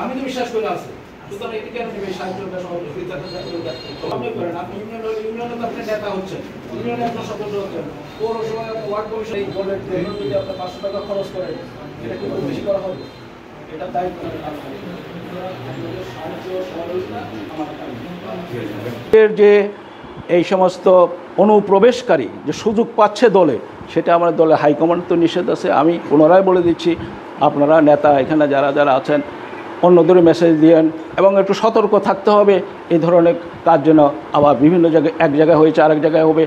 আমি তো বিশ্বাস করে আছি সুতরাং এটি কেন নেবে সাহায্যটা সহযোগিতা আপনি করেন আপনি ইউনিয়নে তো আপনি নেতা হচ্ছেন ইউনিয়নে আপনার সদস্য হচ্ছেন পৌরসভা ওয়ার্ড কমিশন এই বোর্ডের জন্য যদি আপনার 500 টাকা খরচ করেন এটা কি বেশি করা হবে এটা দায়িত্ব যে এই সমস্ত অনুপ্রবেশকারী যে সুযোগ পাচ্ছে দলে সেটা আমার দলের হাইকমান্ড তো নিষেধ আছে। আমি পুনরায় বলে দিচ্ছি, আপনারা নেতা এখানে যারা যারা আছেন অন্যদের মেসেজ দিয়েন এবং একটু সতর্ক থাকতে হবে এই ধরনের কাজ যেন আবার বিভিন্ন জায়গায় এক জায়গায় হয়েছে আরেক জায়গায় হবে।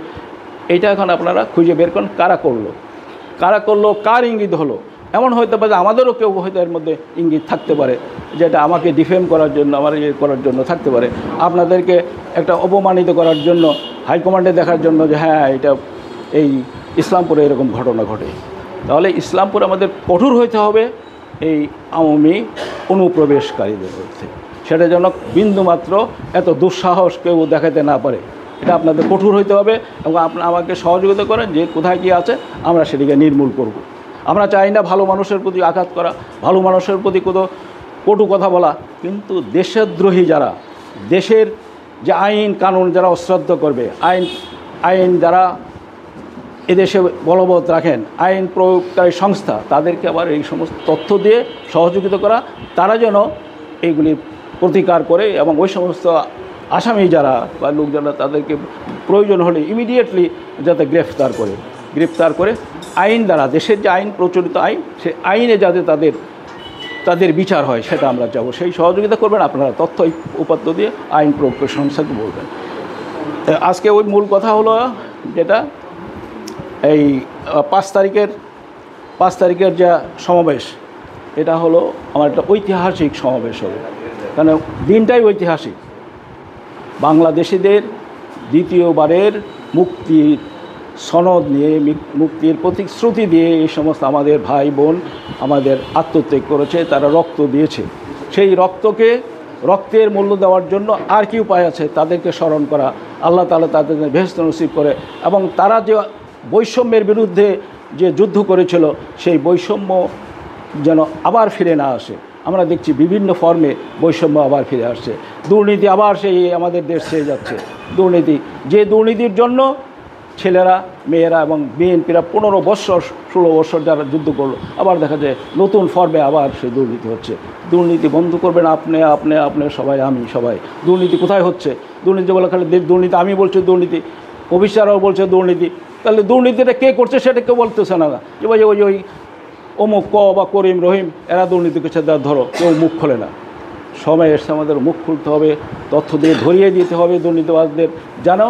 এইটা এখন আপনারা খুঁজে বের করুন কারা করলো কার ইঙ্গিত হলো। এমন হতে পারে আমাদেরও কেউ হয়তো এর মধ্যে ইঙ্গিত থাকতে পারে যেটা আমাকে ডিফেম করার জন্য আমার ইয়ে করার জন্য থাকতে পারে, আপনাদেরকে একটা অপমানিত করার জন্য হাইকমান্ডে দেখার জন্য যে হ্যাঁ এটা এই ইসলামপুরে এরকম ঘটনা ঘটে। তাহলে ইসলামপুরে আমাদের কঠোর হইতে হবে এই আওয়ামী অনুপ্রবেশকারীদের মধ্যে, সেটা যেন বিন্দুমাত্র এত দুঃসাহস কেউ দেখাতে না পারে। এটা আপনাদের কঠোর হইতে হবে এবং আপনারা আমাকে সহযোগিতা করেন যে কোথায় কী আছে আমরা সেটিকে নির্মূল করব। আমরা চাই না ভালো মানুষের প্রতি আঘাত করা, ভালো মানুষের প্রতি কটু কথা বলা, কিন্তু দেশদ্রোহী যারা, দেশের যে আইন কানুন যারা অশ্রদ্ধ করবে, আইন যারা এদেশে বলবৎ রাখেন, আইন প্রয়োগকারী সংস্থা, তাদেরকে আবার এই সমস্ত তথ্য দিয়ে সহযোগিতা করা, তারা যেন এইগুলি প্রতিকার করে এবং ওই সমস্ত আসামি যারা বা লোক যারা তাদেরকে প্রয়োজন হলে ইমিডিয়েটলি যাতে গ্রেফতার করে আইন দ্বারা, দেশের যে আইন প্রচলিত আইন, সে আইনে যাতে তাদের বিচার হয় সেটা আমরা চাবো। সেই সহযোগিতা করবেন আপনারা, তথ্য উপাত্ত দিয়ে আইন প্রয়োগকারী সংস্থাকে বলবেন। আজকে ওই মূল কথা হলো যেটা এই 5 তারিখের যা সমাবেশ, এটা হলো আমার একটা ঐতিহাসিক সমাবেশ হবে, কারণ দিনটাই ঐতিহাসিক। বাংলাদেশিদের দ্বিতীয়বারের মুক্তির সনদ নিয়ে, মুক্তির প্রতিশ্রুতি দিয়ে এই সমস্ত আমাদের ভাই বোন আমাদের আত্মত্যাগ করেছে, তারা রক্ত দিয়েছে। সেই রক্তের মূল্য দেওয়ার জন্য আর কি উপায় আছে? তাদেরকে স্মরণ করা, আল্লাহ তাআলা তাদের বেহেশত নসিব করে, এবং তারা যে বৈষম্যের বিরুদ্ধে যে যুদ্ধ করেছিল সেই বৈষম্য যেন আবার ফিরে না আসে। আমরা দেখছি বিভিন্ন ফর্মে বৈষম্য আবার ফিরে আসছে, দুর্নীতি আবার সেই আমাদের দেশ ছেয়ে যাচ্ছে। দুর্নীতির জন্য ছেলেরা, মেয়েরা এবং বিএনপিরা 15 বছর 16 বছর যারা যুদ্ধ করলো, আবার দেখা যায় নতুন ফর্মে আবার সেই দুর্নীতি হচ্ছে। দুর্নীতি বন্ধ করবেন আপনি সবাই, আমি সবাই। দুর্নীতি কোথায় হচ্ছে? দুর্নীতি বলে খালি দুর্নীতি, আমি বলছি দুর্নীতি, অফিসাররাও বলছে দুর্নীতি। তাহলে দুর্নীতিটা কে করছে সেটা কেউ বলতেছে না, যে ওই অমুক বা করিম রহিম এরা দুর্নীতি করছে, ধরো কেউ মুখ খোলে না। সময় এসে আমাদের মুখ খুলতে হবে, তথ্য দিয়ে ধরিয়ে দিতে হবে দুর্নীতিবাজদের, যেন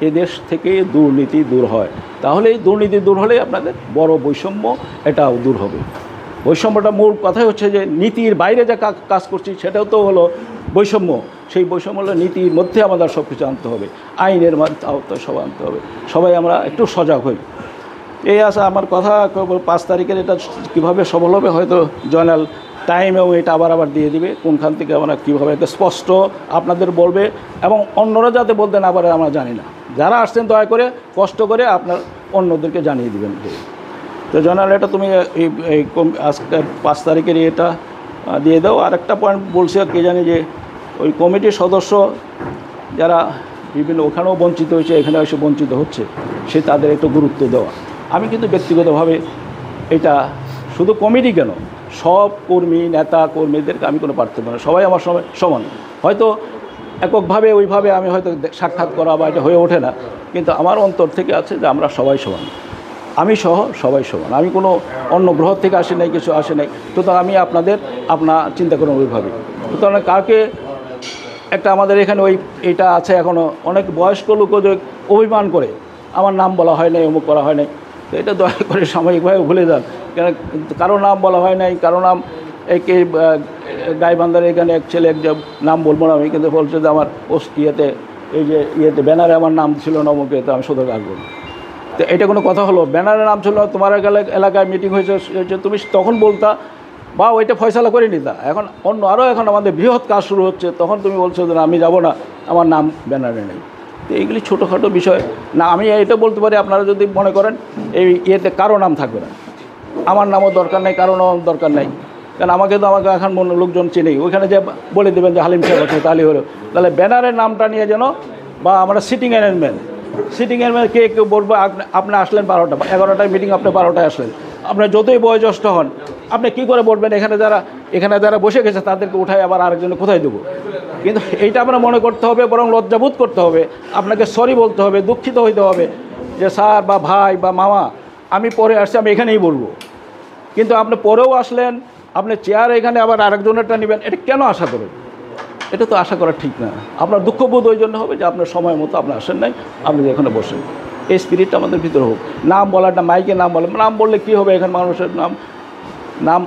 এদেশ থেকে দুর্নীতি দূর হয়। তাহলে এই দুর্নীতি দূর হলে আপনাদের বড় বৈষম্য এটাও দূর হবে। বৈষম্যটা মূল কথাই হচ্ছে যে নীতির বাইরে যা কাজ করছি সেটাও তো হলো বৈষম্য। সেই বৈষম্য হলো নীতির মধ্যে আমাদের সব কিছু আনতে হবে, আইনের মধ্যে আওতায় সব আনতে হবে। সবাই আমরা একটু সজাগ হই। এই আছে আমার কথা। 5 তারিখের এটা কীভাবে সফল হবে হয়তো জয়নাল টাইমেও এটা আবার দিয়ে দিবে, কোনখান থেকে আমরা কীভাবে এটা স্পষ্ট আপনাদের বলবে, এবং অন্যরা যাতে বলতে না পারে আমরা জানি না। যারা আসছেন দয়া করে কষ্ট করে আপনার অন্যদেরকে জানিয়ে দেবেন। তো জয়নাল এটা তুমি এই আজকের 5 তারিখের এটা দিয়ে দাও। আর একটা পয়েন্ট বলছে কে জানি, যে ওই কমিটির সদস্য যারা বিভিন্ন ওখানেও বঞ্চিত হয়েছে, এখানে এসে বঞ্চিত হচ্ছে, সে তাদের একটু গুরুত্ব দেওয়া। আমি কিন্তু ব্যক্তিগতভাবে এটা শুধু কমিটি কেন, সব কর্মী, নেতা কর্মীদেরকে আমি কোনো পার্থক্য না, সবাই আমার সমান। হয়তো এককভাবে ওইভাবে আমি হয়তো সাক্ষাৎ করা বা এটা হয়ে ওঠে না, কিন্তু আমার অন্তর থেকে আছে যে আমরা সবাই সমান, আমি সহ সবাই সমান। আমি কোনো অন্য গ্রহ থেকে আসি নাই, কিছু আসে নাই। সুতরাং আমি আপনার চিন্তা করুন ওইভাবে। সুতরাং কাকে একটা আমাদের এখানে এইটা আছে, এখনও অনেক বয়স্ক লোকও যে অভিমান করে আমার নাম বলা হয় নাই, অমুক করা হয় নাই। তো এটা দয়া করে সাময়িকভাবে ভুলে যান, কেন কারো নাম বলা হয় নাই, কারো নাম একে গাইবান্ধার এখানে এক ছেলে এক নাম বলবো না আমি, কিন্তু বলছে যে আমার পোস্ট এই যে ব্যানারে আমার নাম ছিল নমকে, তো আমি শুধু আসবো না। তো এটা কোনো কথা হলো? ব্যানারের নাম ছিল, তোমার এলাকায় মিটিং হয়েছে, তুমি তখন বলতা বা ওইটা ফয়সালা করে নিতা। এখন অন্য আরও এখন আমাদের বৃহৎ কাজ শুরু হচ্ছে, তখন তুমি বলছো যে আমি যাব না, আমার নাম ব্যানারে নেই। তো এইগুলি ছোটোখাটো বিষয় না। আমি এটা বলতে পারি, আপনারা যদি মনে করেন এই কারো নাম থাকবে না, আমার নামও দরকার নেই, কারো নাম দরকার নেই, কারণ আমাকে এখন লোকজন চেনেই। ওইখানে যে বলে দেবেন যে হালিম সাহেব আছে, তাহলে হলো। তাহলে ব্যানারের নামটা নিয়ে যেন, বা আমরা সিটিং অ্যারেঞ্জমেন্ট কে কেউ বলবো আপনি আসলেন 12টা 11টায় মিটিং, আপনি 12টায় আসলেন, আপনার যতই বয়োজ্যেষ্ঠ হন, আপনি কী করে বলবেন এখানে যারা বসে গেছে তাদেরকে উঠাই আবার আরেকজনে কোথায় দেবো? কিন্তু এইটা আমরা মনে করতে হবে, বরং লজ্জাবোধ করতে হবে, আপনাকে সরি বলতে হবে, দুঃখিত হইতে হবে যে স্যার বা ভাই বা মামা, আমি পরে আসছি, আমি এখানেই বলবো। কিন্তু আপনি পরেও আসলেন, আপনি চেয়ার এখানে আবার আরেকজনেরটা নেবেন, এটা কেন আশা করেন? এটা তো আশা করা ঠিক না। আপনার দুঃখবোধ ওই জন্য হবে যে আপনার সময় মতো আপনি আসেন নাই, আপনি এখানে বসেন। এই স্পিরিটটা আমাদের ভিতরে হোক। নাম বলাটা, মাইকে নাম বললে কী হবে? এখানে মানুষের নাম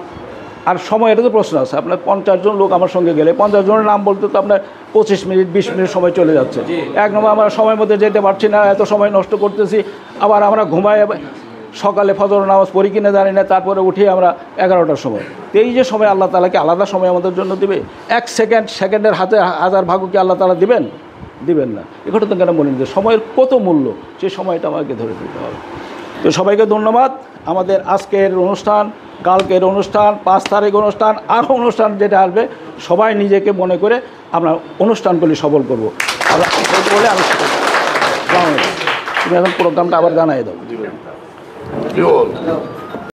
আর সময়, এটা তো প্রশ্ন আছে। আপনার 50 জন লোক আমার সঙ্গে গেলে 50 জনের নাম বলতে তো আপনার 25 মিনিট 20 মিনিট সময় চলে যাচ্ছে। এক নম্বর আমরা সময় মধ্যে যেতে পারছি না, এত সময় নষ্ট করতেছি। আবার আমরা ঘুমাই, সকালে ফজর নামাজ পড়ি কিনা জানি না, তারপরে উঠি আমরা 11টার সময়। তো এই যে সময় আল্লাহ তাআলাকে আলাদা সময় আমাদের জন্য দিবে? এক সেকেন্ডের হাজার ভাগও কি আল্লাহ তাআলা দিবেন না? এগুলো তো কেন মনে যে সময়ের কত মূল্য, সেই সময়টা আমাকে ধরে দিতে হবে। তো সবাইকে ধন্যবাদ। আমাদের আজকের অনুষ্ঠান, কালকের অনুষ্ঠান, 5 তারিখ অনুষ্ঠান, আরও অনুষ্ঠান যেটা আসবে, সবাই নিজেকে মনে করে আমরা অনুষ্ঠানগুলি সফল করবো। আমরা বলে আমি তুমি এখন প্রোগ্রামটা আবার জানাই দাও।